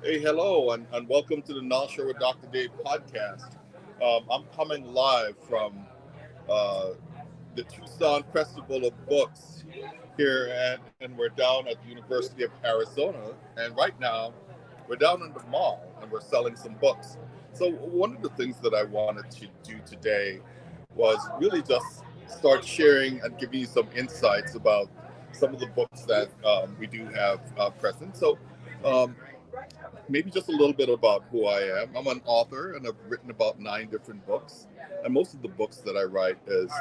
Hey, hello, and welcome to the Null Show with Dr. Dave podcast. I'm coming live from uh, the Tucson Festival of Books here, and we're down at the University of Arizona. And right now, we're down in the mall and we're selling some books. So, one of the things that I wanted to do today was really just start sharing and giving you some insights about some of the books that we do have present. So, um, maybe just a little bit about who I am. I'm an author and I've written about 9 different books. And most of the books that I write is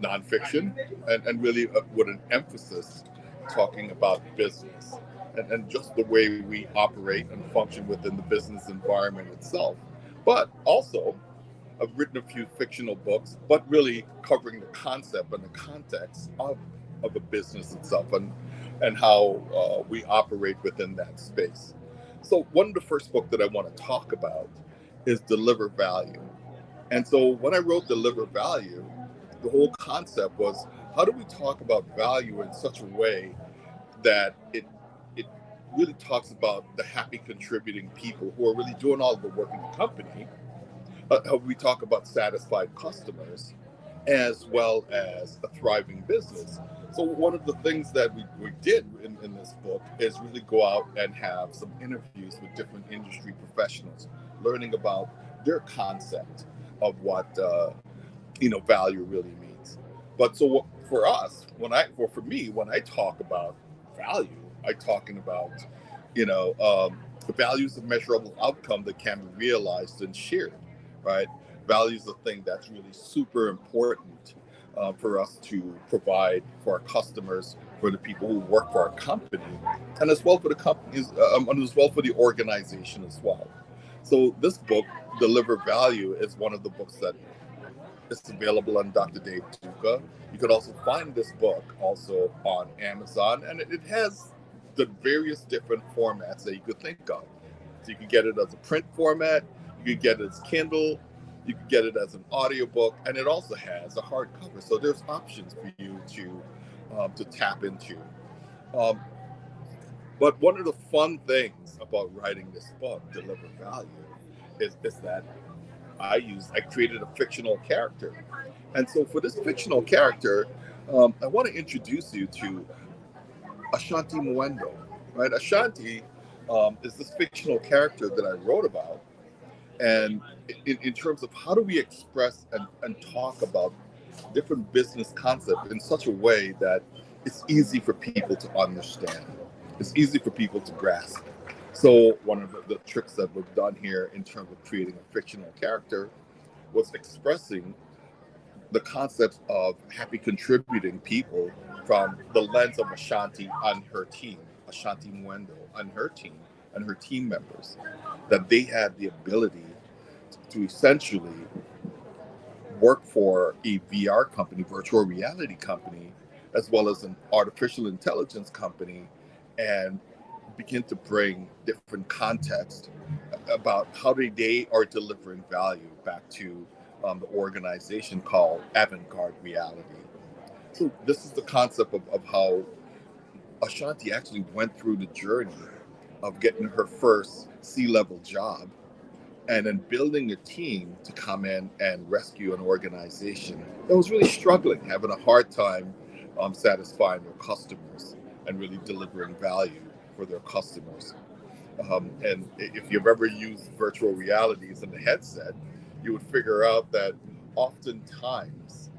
nonfiction and really with an emphasis talking about business and just the way we operate and function within the business environment itself. But also, I've written a few fictional books, but really covering the concept and the context of a business itself and how we operate within that space. So, one of the first book that I want to talk about is Deliver Value. And so, when I wrote Deliver Value, the whole concept was how do we talk about value in such a way that it really talks about the happy contributing people who are really doing all the work in the company. We talk about satisfied customers as well as a thriving business. So one of the things that we did in this book is really go out and have some interviews with different industry professionals, learning about their concept of what value really means. But so for us, for me, when I talk about value, I talking about the values of measurable outcome that can be realized and shared, right? Value is a thing that's really super important for us to provide for our customers, for the people who work for our company, and as well for the companies, and as well for the organization as well. So this book, Deliver Value, is one of the books that is available on Dr. Dave Duca. You could also find this book also on Amazon, and it has the various different formats that you could think of. So you can get it as a print format, you can get it as Kindle, you can get it as an audiobook, and it also has a hardcover. So there's options for you to tap into. Um, but one of the fun things about writing this book, Deliver Value, is that I created a fictional character. And so for this fictional character, I want to introduce you to Ashanti Muendo, right? Ashanti is this fictional character that I wrote about. And in terms of how do we express and talk about different business concepts in such a way that it's easy for people to understand, it's easy for people to grasp. So one of the tricks that we've done here in terms of creating a fictional character was expressing the concepts of happy contributing people from the lens of Ashanti and her team, Ashanti Muendo and her team and her team members, that they had the ability to essentially work for a VR company, virtual reality company, as well as an artificial intelligence company, and begin to bring different context about how they are delivering value back to the organization called Avant-Garde Reality. So this is the concept of how Ashanti actually went through the journey of getting her first C-level job and then building a team to come in and rescue an organization that was really struggling, having a hard time satisfying their customers and really delivering value for their customers. And if you've ever used virtual realities in the headset, you would figure out that oftentimes,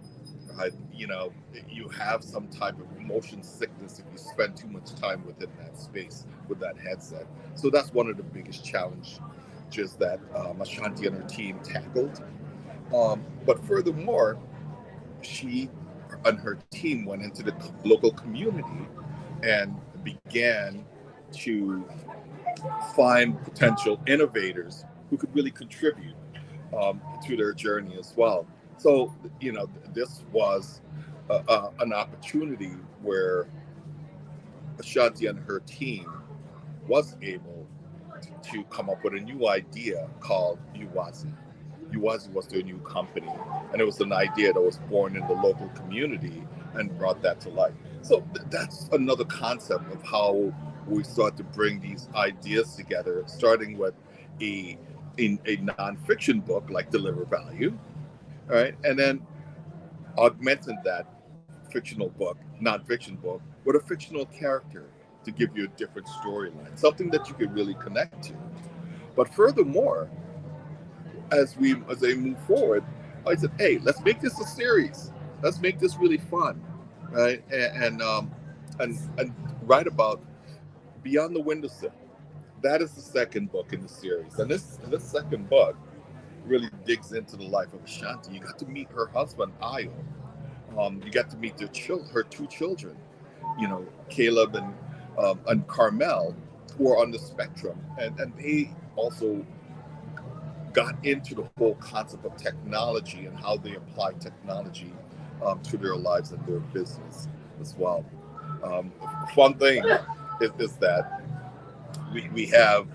right, you have some type of motion sickness if you spend too much time within that space with that headset. So that's one of the biggest challenges that Ashanti and her team tackled. But furthermore, she and her team went into the local community and began to find potential innovators who could really contribute to their journey as well. So, this was an opportunity where Ashanti and her team was able to come up with a new idea called Uwazi. Uwazi was their new company, and it was an idea that was born in the local community and brought that to life. So that's another concept of how we start to bring these ideas together, starting with a a nonfiction book like Deliver Value, right, and then augmenting that fictional book, nonfiction book, with a fictional character to give you a different storyline, something that you could really connect to. But furthermore, as they move forward, I said, hey, let's make this a series. Let's make this really fun, right? And write about Beyond the Windowsill. That is the second book in the series, and this second book really digs into the life of Ashanti. You got to meet her husband Ayo. You got to meet her two children, Caleb and Carmel, who are on the spectrum, and they also got into the whole concept of technology and how they apply technology to their lives and their business as well. Fun thing is that we have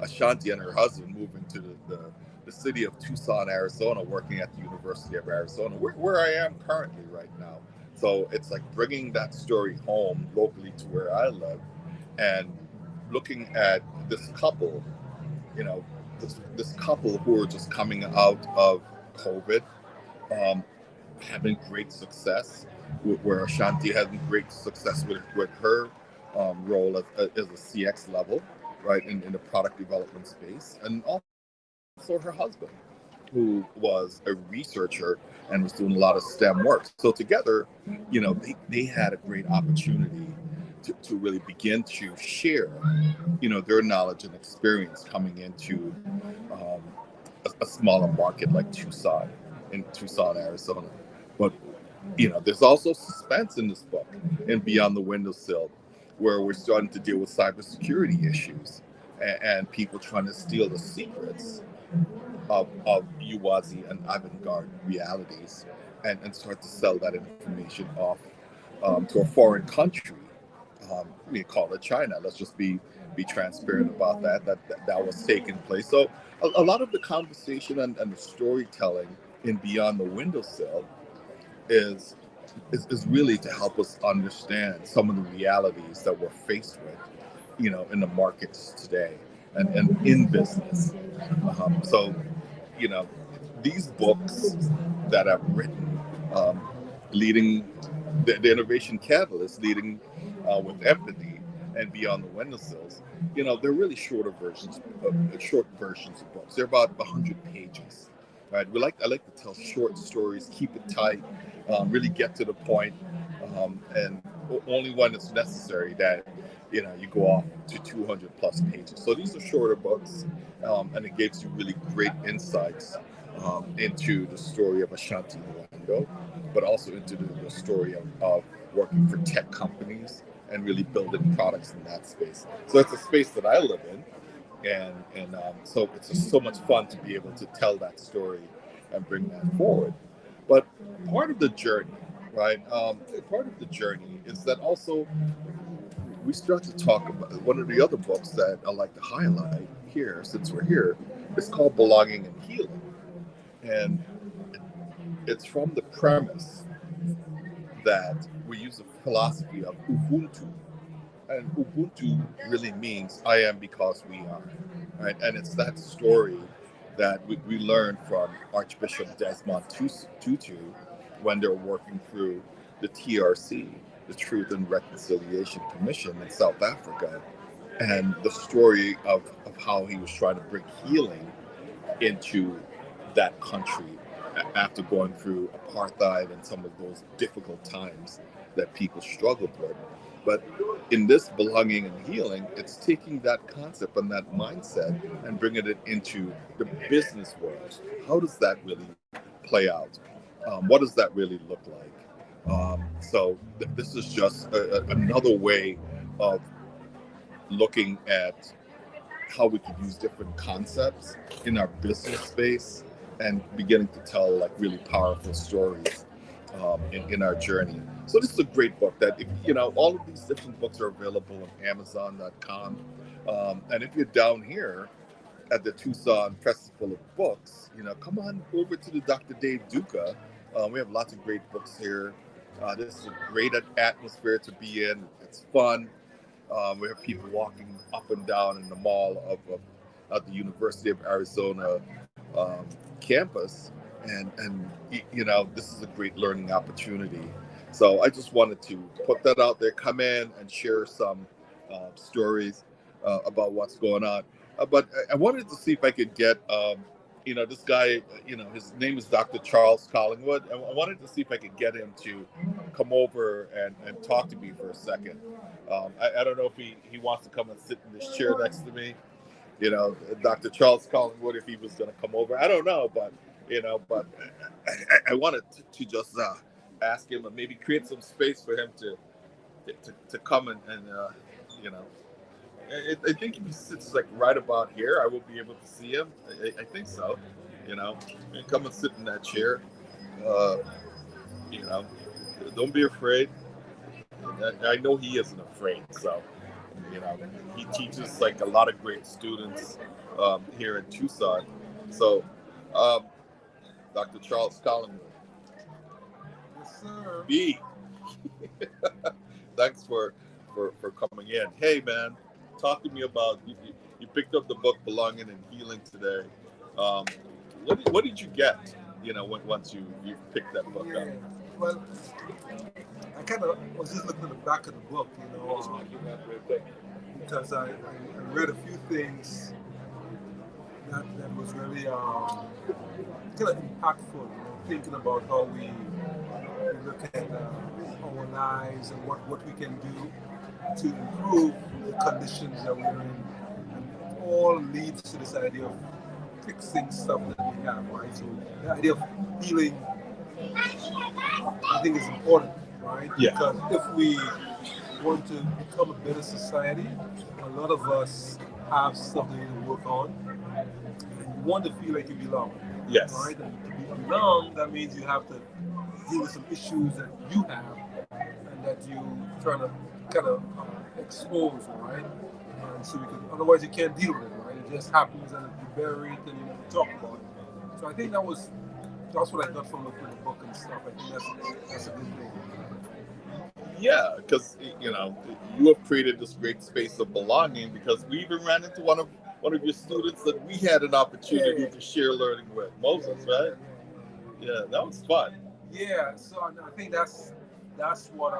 Ashanti and her husband moving to the city of Tucson, Arizona, working at the University of Arizona, where I am currently right now. So it's like bringing that story home locally to where I live and looking at this couple, you know, this couple who are just coming out of COVID, um, having great success, where Ashanti having great success with her role as a CX level, right, in the product development space, and also her husband, who was a researcher and was doing a lot of STEM work. So together, they had a great opportunity to really begin to share, their knowledge and experience coming into um, a smaller market like Tucson, Arizona. But there's also suspense in this book and Beyond the Windowsill, where we're starting to deal with cybersecurity issues and people trying to steal the secrets of Uwazi and avant-garde realities and start to sell that information off to a foreign country. We call it China. Let's just be transparent about that was taking place. So a lot of the conversation and the storytelling in Beyond the Windowsill is really to help us understand some of the realities that we're faced with, in the markets today and in business. So, you know, these books that I've written, leading the innovation catalyst, leading with empathy and Beyond the Windowsills, they're really short versions of books. They're about 100 pages. Right? I like to tell short stories, keep it tight, really get to the point, and only when it's necessary that you go off to 200 plus pages. So these are shorter books, and it gives you really great insights into the story of Ashanti Nwando, but also into the story of working for tech companies and really building products in that space. So it's a space that I live in, and so it's just so much fun to be able to tell that story and bring that forward. But part of the journey, right? Part of the journey is that also we start to talk about one of the other books that I like to highlight here, since we're here. It's called Belonging and Healing, and it's from the premise that we use a philosophy of Ubuntu. And Ubuntu really means I am because we are, right? And it's that story that we learned from Archbishop Desmond Tutu when they're working through the TRC, the Truth and Reconciliation Commission in South Africa, and the story of how he was trying to bring healing into that country after going through apartheid and some of those difficult times that people struggled with. But in this belonging and healing, it's taking that concept and that mindset and bringing it into the business world. How does that really play out? What does that really look like? This is just another way of looking at how we could use different concepts in our business space and beginning to tell like really powerful stories in our journey. So this is a great book that, if, all of these different books are available on Amazon.com. And if you're down here at the Tucson Festival of Books, come on over to the Dr. Dave Duca. We have lots of great books here. This is a great atmosphere to be in. It's fun. We have people walking up and down in the mall of at the University of Arizona campus, and this is a great learning opportunity. So I just wanted to put that out there, come in and share some stories about what's going on. But I wanted to see if I could get this guy, his name is Dr. Charles Collingwood. I wanted to see if I could get him to come over and talk to me for a second. I don't know if he wants to come and sit in this chair next to me. Dr. Charles Collingwood, if he was going to come over. I don't know, but I wanted to just ask him and maybe create some space for him to come and I think if he sits like right about here, I will be able to see him. I think so, and come and sit in that chair. Don't be afraid. I know he isn't afraid, so he teaches like a lot of great students here in Tucson. So, Dr. Charles Collingwood. Yes, sir. B. Thanks for coming in. Hey, man, talk to me about you picked up the book Belonging and Healing today. What did you get? Once you picked that book up. Well, I kind of was just looking at the back of the book, because I read a few things that was really kind of impactful. Thinking about how we look at our lives and what we can do to improve the conditions that we're in, and it all leads to this idea of fixing stuff that we have, right? So the idea of healing, I think, is important, right? Yeah. Because if we want to become a better society, a lot of us have something to work on, and you want to feel like you belong. Yes. Right? And to belong, that means you have to deal with some issues that you have and that you trying to kind of expose, right? And so otherwise you can't deal with it, right? It just happens and you bury it and you never talk about it. So I think that's what I got from the book and stuff. I think that's a good thing. Yeah, because you have created this great space of belonging, because we even ran into one of your students that we had an opportunity to share learning with, Moses, right? Yeah, that was fun. Yeah, so I think that's what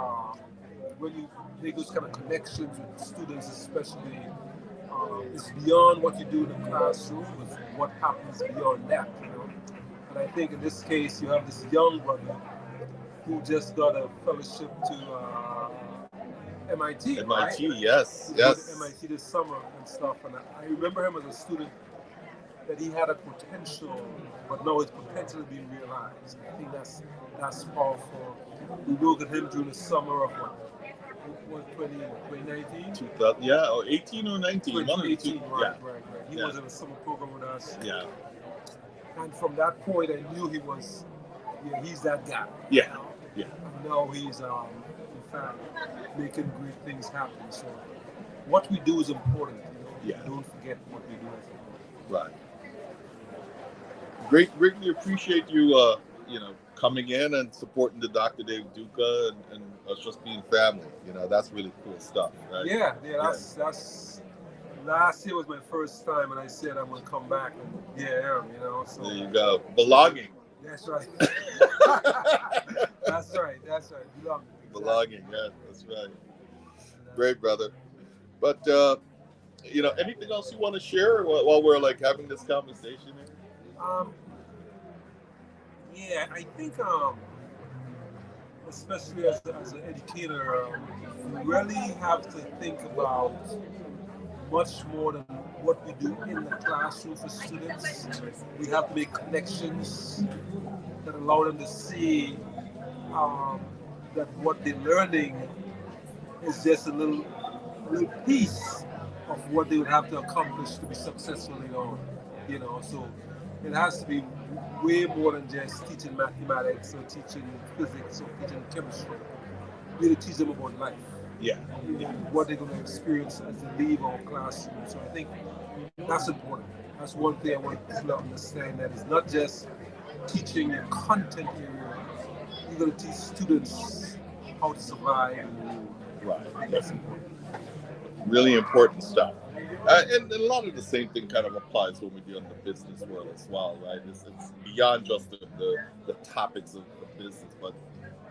when you make those kind of connections with students, especially, it's beyond what you do in the classroom, it's what happens beyond that, And I think in this case, you have this young brother who just got a fellowship to MIT. MIT, right? yes. MIT this summer and stuff, and I remember him as a student that he had a potential, but now his potential is being realized. I think that's powerful. We worked with him during the summer of 2019? 2000, yeah, or 18 or 19. 2018, right. He Yeah. was in a summer program with us. Yeah. And from that point, I knew he's that guy. Yeah. Yeah. And now he's, in fact, making great things happen. So what we do is important. Yeah. Don't forget what we do is important. Right. Greatly appreciate you, coming in and supporting the Dr. Dave Duca and us just being family. That's really cool stuff. Right? Yeah. That's. Last year was my first time, and I said I'm gonna come back, and here I am. So there you go, belonging. That's right. That's right. Belonging. Exactly. Belonging. Yeah, that's right. Great, brother. But anything else you want to share while we're like having this conversation here? Yeah, I think especially as an educator, you really have to think about much more than what we do in the classroom for students. We have to make connections that allow them to see that what they're learning is just a little piece of what they would have to accomplish to be successful So it has to be way more than just teaching mathematics or teaching physics or teaching chemistry. Really teach them about life. Yeah. What they're going to experience as they leave our classroom. So I think that's important. That's one thing I want people to understand, that it's not just teaching the content area. You're going to teach students how to survive in the world. Right. I think that's important. Really important stuff. And a lot of the same thing kind of applies when we deal in the business world as well, right? It's beyond just the topics of business, but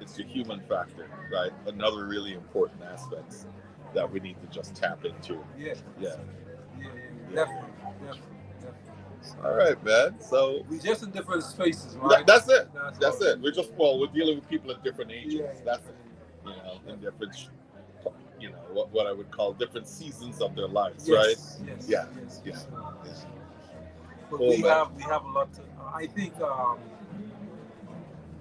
it's the human factor, right? Another really important aspects that we need to just tap into. Yeah. Yeah. Yeah, definitely. All right, man. So we just in different spaces, right? that's it. That's it. We're dealing with people at different ages. Yeah. That's it. You know, in different, you know, what I would call different seasons of their lives, right? Yes. Yeah. But Cool, we man. have a lot to. I think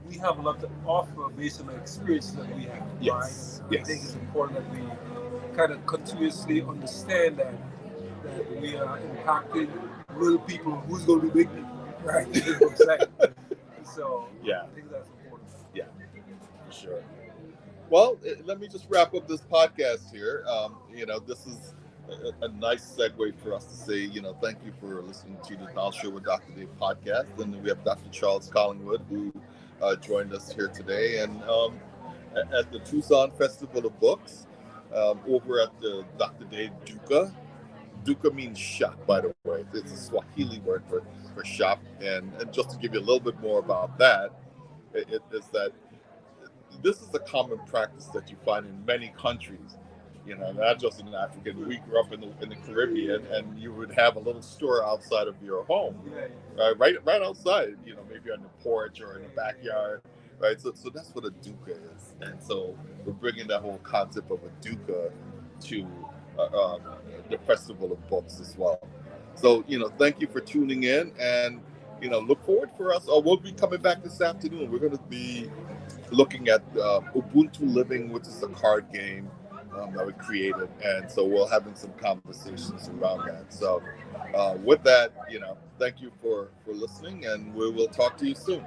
we have a lot to offer based on the experience that we have. Yes. Right? I think it's important that we kind of continuously understand that we are impacting little people who's going to be big people, right? So Yeah. I think that's important. Yeah, for sure. Well, let me just wrap up this podcast here. You know, this is a nice segue for us to say, you know, thank you for listening to the Knowledge Show with Dr. Dave podcast. And then we have Dr. Charles Collingwood, who joined us here today. And at the Tucson Festival of Books, over at the Dr. Dave Duca. Duca means shop, by the way. It's a Swahili word for shop. And just to give you a little bit more about that, it is that this is a common practice that you find in many countries, you know, not just in Africa. We grew up in the Caribbean, and you would have a little store outside of your home, right outside, you know, maybe on the porch or in the backyard, right? So that's what a duca is, and so we're bringing that whole concept of a duca to the Festival of Books as well. So, you know, thank you for tuning in, and you know, look forward for us. We'll be coming back this afternoon. We're going to be looking at Ubuntu Living, which is a card game that we created, and so we'll having some conversations around that. So with that, you know, thank you for listening, and we will talk to you soon.